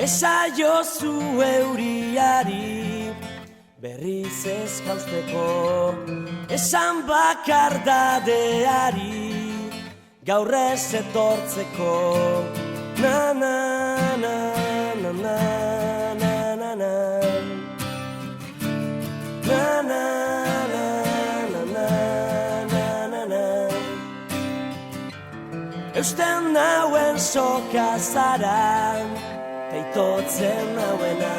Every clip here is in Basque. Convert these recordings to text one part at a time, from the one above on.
Esaiozu euriari berriz ez jausteko, esan bakardadeari gaur ez etortzeko. Na na na na na na na na na na na na na na na. Eusten nauen soka zara, teitotzen nauena,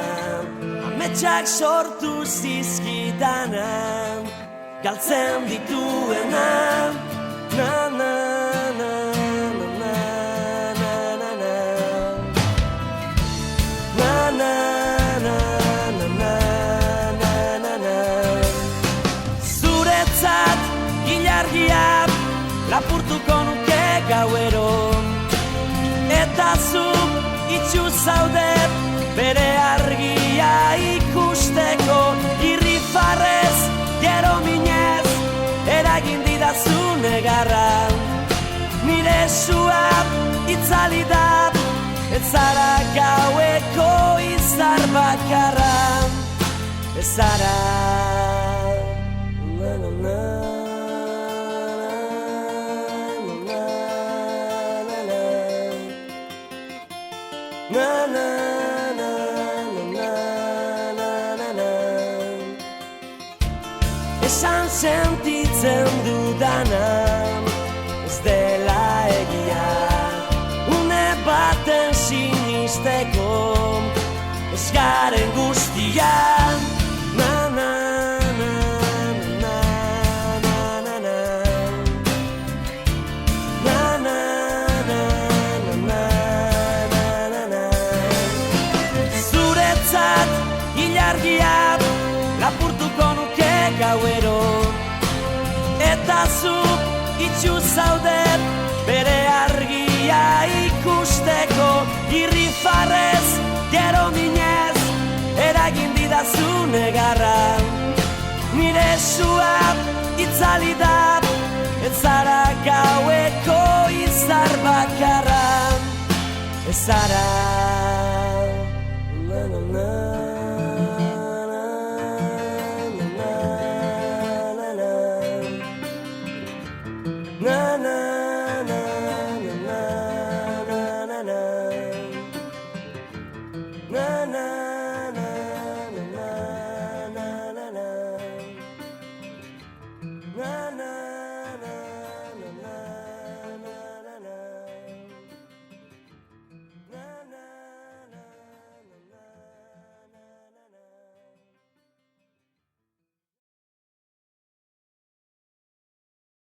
ametsak sortu zizkidana, galtzen dituena. Na na na na na na na na na na na na na na na. Zuretzat ilargia lapurtuko nuke gauero, eta zu itxu zaudet bere argia ikusteko. Irrifarrez, gero minez, eragin didazu negarra. Nire sua itzali da, ez zara gaueko izar bakarra. Ez zara na na na na na na na na na na. Esan sentitzen dudana ez dela egia, une baten sinisteko ez garen guztian. Na na na na na na na na na na na na na. Zuretzat ilargia lapurtuko nuke gauero, eta zu itxu zaudet bere argia ikusteko. Irrifarrez, gero minez, eragin didazu negarra. Nire sua itzali da, ez zara gaueko izar bakarra. Ez zara na na na na na na na na na na na na na na na na na na.